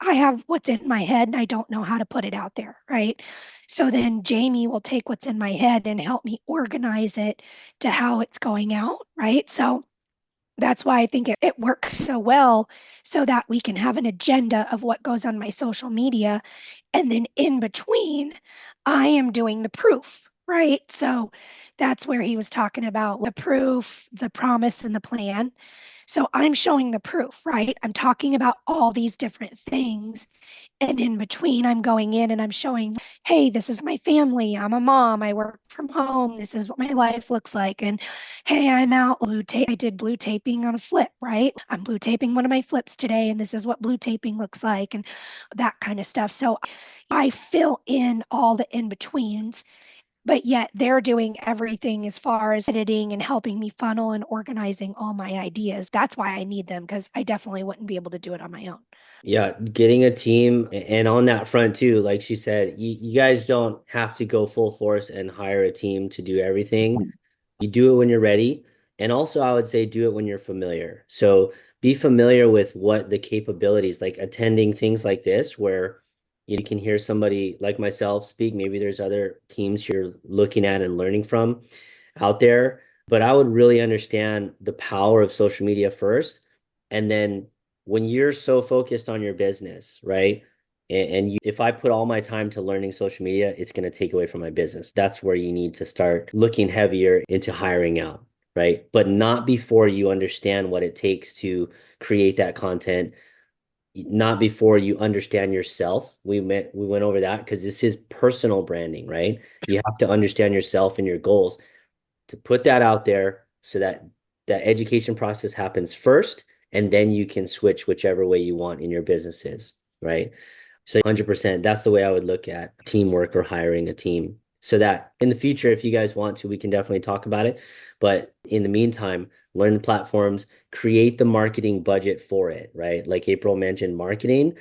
I have what's in my head and I don't know how to put it out there, right? So then Jamey will take what's in my head and help me organize it to how it's going out, right? So that's why I think it works so well so that we can have an agenda of what goes on my social media. And then in between, I am doing the proof, right? So that's where he was talking about the proof, the promise, and the plan. So I'm showing the proof, right? I'm talking about all these different things. And in between, I'm going in and I'm showing, hey, this is my family. I'm a mom. I work from home. This is what my life looks like. And hey, I'm out blue tape. I did blue taping on a flip, right? I'm blue taping one of my flips today, and this is what blue taping looks like, and that kind of stuff. So I fill in all the in betweens, but yet they're doing everything as far as editing and helping me funnel and organizing all my ideas. That's why I need them, because I definitely wouldn't be able to do it on my own. Yeah, getting a team and on that front too, like she said, you guys don't have to go full force and hire a team to do everything. You do it when you're ready. And also, I would say do it when you're familiar. So be familiar with what the capabilities, like attending things like this, where you can hear somebody like myself speak. Maybe there's other teams you're looking at and learning from out there. But I would really understand the power of social media first. And then when you're so focused on your business, right? If I put all my time to learning social media, it's going to take away from my business. That's where you need to start looking heavier into hiring out, right? But not before you understand what it takes to create that content, not before you understand yourself. We went over that because this is personal branding, right? You have to understand yourself and your goals to put that out there so that that education process happens first, and then you can switch whichever way you want in your businesses, right? So 100%, that's the way I would look at teamwork or hiring a team. So that in the future, if you guys want to, we can definitely talk about it. But in the meantime, learn the platforms, create the marketing budget for it, right? Like April mentioned, marketing,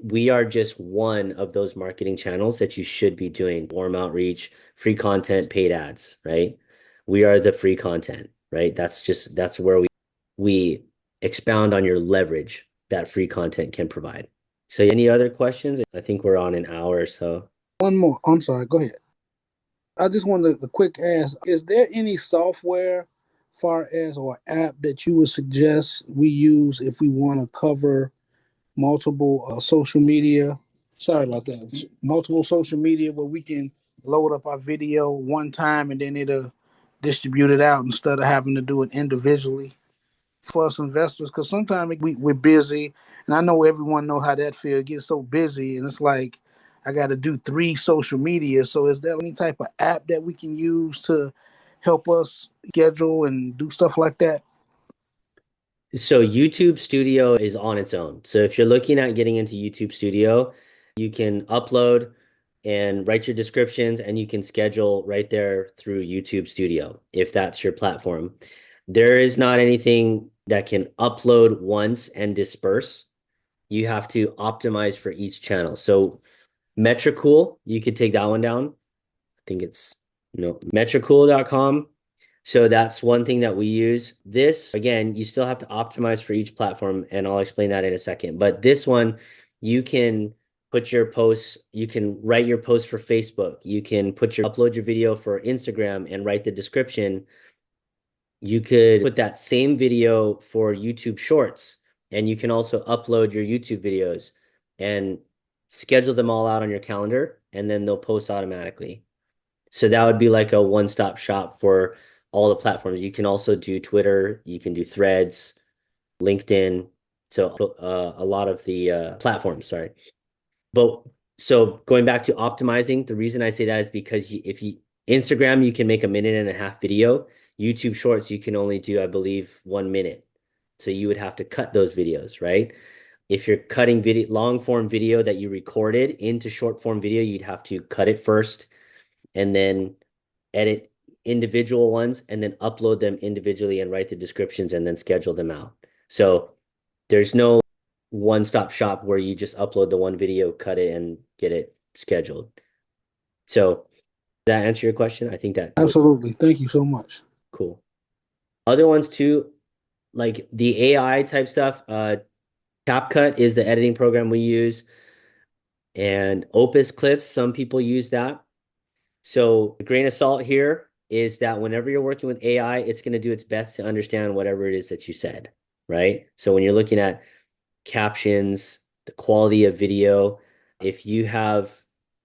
we are just one of those marketing channels that you should be doing. Warm outreach, free content, paid ads, right? We are the free content, right? That's where we expound on your leverage that free content can provide. So any other questions? I think we're on an hour or so. One more. I'm sorry. Go ahead. I just wanted a quick ask: is there any software, far as or app that you would suggest we use if we want to cover multiple social media? Sorry about that. Multiple social media where we can load up our video one time and then it'll distribute it out instead of having to do it individually for us investors. Because sometimes we're busy, and I know everyone know how that feel. It gets so busy, and it's like I got to do three social media. So is there any type of app that we can use to help us schedule and do stuff like that? So YouTube Studio is on its own. So if you're looking at getting into YouTube Studio, you can upload and write your descriptions and you can schedule right there through YouTube Studio if that's your platform. There is not anything that can upload once and disperse. You have to optimize for each channel. So Metricool, you could take that one down. I think it's metricool.com. So that's one thing that we use. This, again, you still have to optimize for each platform, and I'll explain that in a second. But this one, you can put your posts, you can write your post for Facebook, you can upload your video for Instagram and write the description. You could put that same video for YouTube Shorts, and you can also upload your YouTube videos and schedule them all out on your calendar, and then they'll post automatically. So that would be like a one-stop shop for all the platforms. You can also do Twitter, you can do Threads, LinkedIn. So a lot of the platforms, sorry. But so going back to optimizing, the reason I say that is because if you Instagram, you can make a minute and a half video. YouTube Shorts, you can only do, I believe, 1 minute. So you would have to cut those videos, right? If you're cutting long form video that you recorded into short form video, you'd have to cut it first and then edit individual ones and then upload them individually and write the descriptions and then schedule them out. So there's no one-stop shop where you just upload the one video, cut it, and get it scheduled. So does that answer your question? I think that Absolutely. Thank you so much. cool. Other ones too, like the AI type stuff, CapCut is the editing program we use, and Opus Clips, some people use that. So the grain of salt here is that whenever you're working with AI, it's going to do its best to understand whatever it is that you said, right? So when you're looking at captions, the quality of video, if you have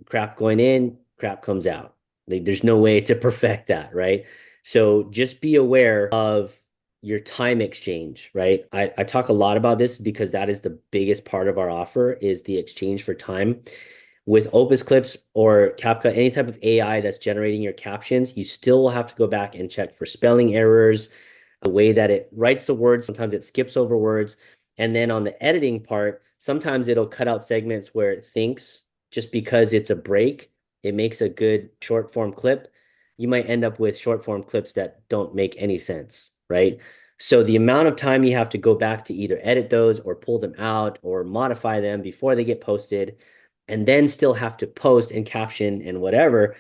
crap going in, crap comes out, Like there's no way to perfect that, right? So just be aware of your time exchange, right? I talk a lot about this because that is the biggest part of our offer is the exchange for time. With Opus Clips or CapCut, any type of AI that's generating your captions, you still will have to go back and check for spelling errors, the way that it writes the words. Sometimes it skips over words. And then on the editing part, sometimes it'll cut out segments where it thinks just because it's a break, it makes a good short form clip. You might end up with short form clips that don't make any sense, right? So the amount of time you have to go back to either edit those or pull them out or modify them before they get posted, and then still have to post and caption and whatever,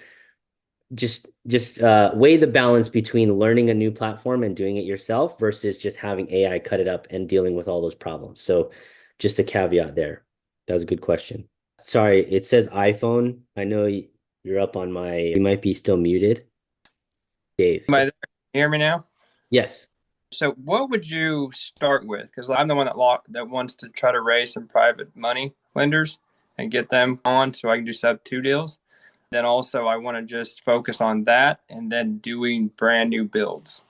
just weigh the balance between learning a new platform and doing it yourself versus just having AI cut it up and dealing with all those problems. So just a caveat there. That was a good question. Sorry, it says iPhone. I know you're up on my, you might be still muted. Dave. Am I there? Can you hear me now? Yes. So, what would you start with? Because I'm the one that wants to try to raise some private money lenders and get them on, so I can do sub two deals. Then also, I want to just focus on that and then doing brand new builds.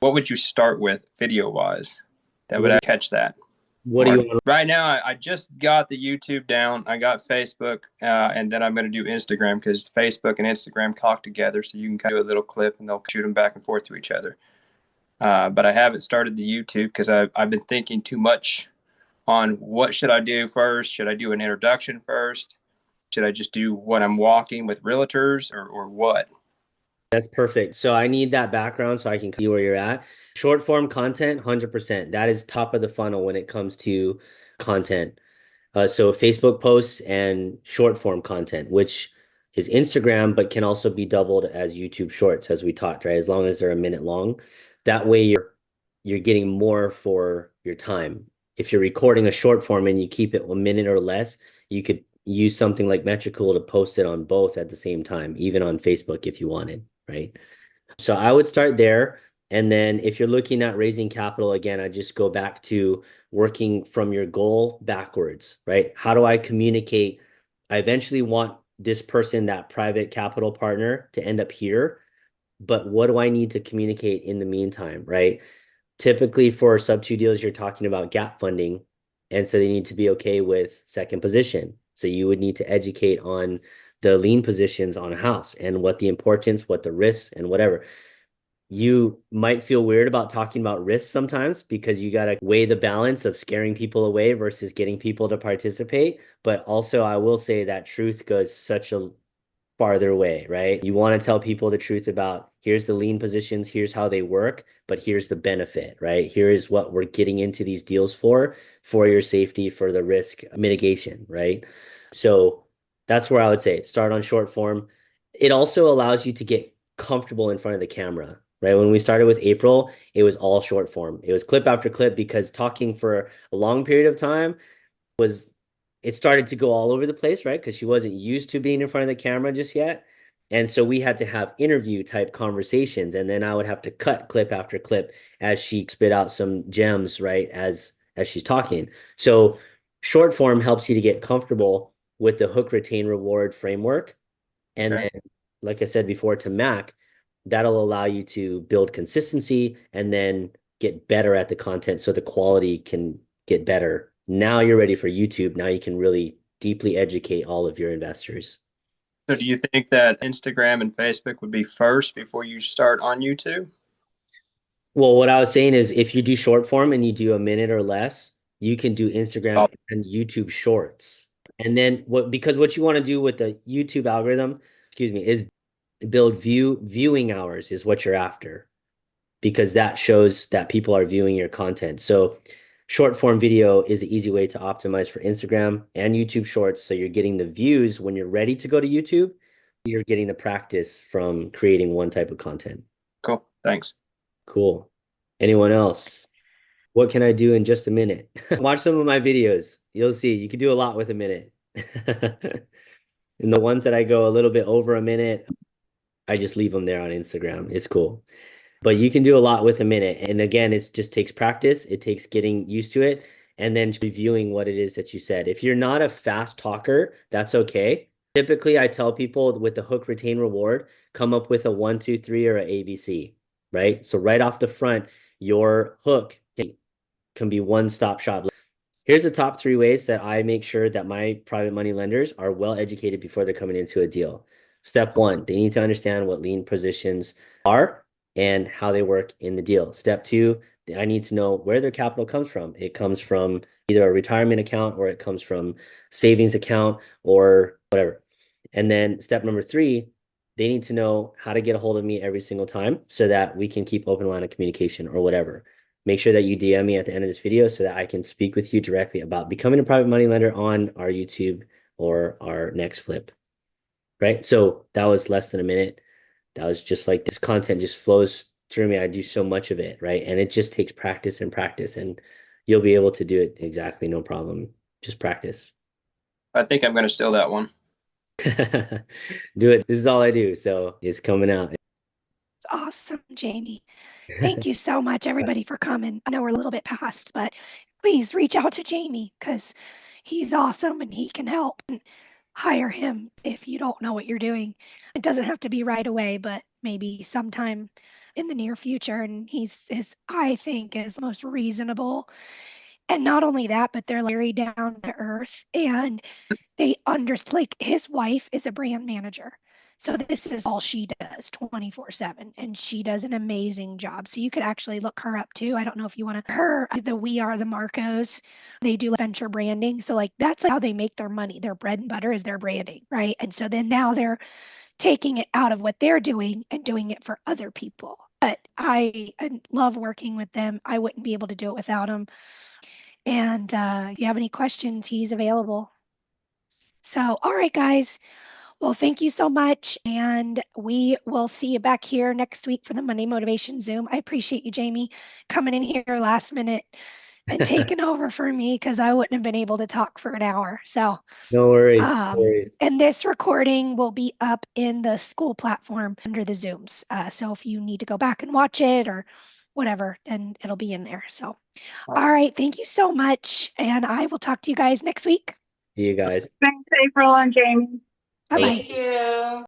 What would you start with video wise that would catch that? What do you want? Right now, I just got the YouTube down. I got Facebook, and then I'm going to do Instagram because Facebook and Instagram talk together, so you can kind of do a little clip and they'll shoot them back and forth to each other. But I haven't started the YouTube because I've been thinking too much on what should I do first. Should I do an introduction first? Should I just do what I'm walking with realtors or what? That's perfect. So I need that background so I can see where you're at. Short form content, 100%. That is top of the funnel when it comes to content. So Facebook posts and short form content, which is Instagram, but can also be doubled as YouTube Shorts, as we talked, right? As long as they're a minute long. That way you're getting more for your time. If you're recording a short form and you keep it a minute or less, you could use something like Metricool to post it on both at the same time, even on Facebook if you wanted, right? So I would start there. And then if you're looking at raising capital, again, I just go back to working from your goal backwards, right? How do I communicate? I eventually want this person, that private capital partner, to end up here. But what do I need to communicate in the meantime, right? Typically for sub two deals, you're talking about gap funding. And so they need to be okay with second position. So you would need to educate on the lien positions on a house and what the importance, what the risks, and whatever. You might feel weird about talking about risks sometimes because you got to weigh the balance of scaring people away versus getting people to participate. But also, I will say that truth goes such a farther away, right? You want to tell people the truth about here's the lien positions, here's how they work, but here's the benefit, right? Here is what we're getting into these deals for your safety, for the risk mitigation, right? So that's where I would say start on short form. It also allows you to get comfortable in front of the camera, right? When we started with April, it was all short form. It was clip after clip because talking for a long period of time was it started to go all over the place, right? Because she wasn't used to being in front of the camera just yet. And so we had to have interview type conversations. And then I would have to cut clip after clip as she spit out some gems, right? As she's talking. So short form helps you to get comfortable with the hook retain reward framework. And Okay. then, like I said before, to Mac, that'll allow you to build consistency and then get better at the content so the quality can get better. Now you're ready for YouTube. Now you can really deeply educate all of your investors. So, do you think that Instagram and Facebook would be first before you start on YouTube? Well, what I was saying is if you do short form and you do a minute or less, you can do Oh, Instagram and YouTube Shorts. And then because what you want to do with the YouTube algorithm, excuse me, is build viewing hours is what you're after, because that shows that people are viewing your content. So short form video is an easy way to optimize for Instagram and YouTube Shorts. So you're getting the views when you're ready to go to YouTube. You're getting the practice from creating one type of content. cool. Thanks. Cool. Anyone else? What can I do in just a minute? Watch some of my videos. You'll see you can do a lot with a minute. And the ones that I go a little bit over a minute, I just leave them there on Instagram. It's cool. But you can do a lot with a minute. And again, it just takes practice. It takes getting used to it and then reviewing what it is that you said. If you're not a fast talker, that's okay. Typically, I tell people with the hook retain reward, come up with a 1, 2, 3 or a ABC, right? So right off the front, your hook can be one-stop shop. Here's the top 3 ways that I make sure that my private money lenders are well educated before they're coming into a deal. Step one, they need to understand what lien positions are and how they work in the deal. Step two, I need to know where their capital comes from. It comes from either a retirement account or it comes from savings account or whatever. And then step number three, they need to know how to get a hold of me every single time so that we can keep open line of communication or whatever. Make sure that you DM me at the end of this video so that I can speak with you directly about becoming a private money lender on our YouTube or our next flip. Right? So that was less than a minute. That was just like this content just flows through me. I do so much of it, right? And it just takes practice and practice, and you'll be able to do it exactly, no problem. Just practice. I think I'm going to steal that one. Do it. This is all I do. So it's coming out. It's awesome, Jamey. Thank you so much, everybody, for coming. I know we're a little bit past, but please reach out to Jamey because he's awesome and he can help. And hire him if you don't know what you're doing. It doesn't have to be right away, but maybe sometime in the near future. And I think, is the most reasonable. And not only that, but they're very down to earth and they like his wife is a brand manager. So this is all she does 24/7 and she does an amazing job. So you could actually look her up too. I don't know if you want to her the We Are the Marcos. They do venture branding. So like that's how they make their money. Their bread and butter is their branding, right? And so then now they're taking it out of what they're doing and doing it for other people. But I love working with them. I wouldn't be able to do it without them. And if you have any questions, he's available. So, all right, guys. Well, thank you so much. And we will see you back here next week for the Monday Motivation Zoom. I appreciate you, Jamey, coming in here last minute and taking over for me because I wouldn't have been able to talk for an hour. So, No worries. No worries. and this recording will be up in the school platform under the Zooms. So if you need to go back and watch it or whatever, then it'll be in there. So, all right. Thank you so much. And I will talk to you guys next week. See you guys. Thanks, April and Jamey. Bye bye. Thank you.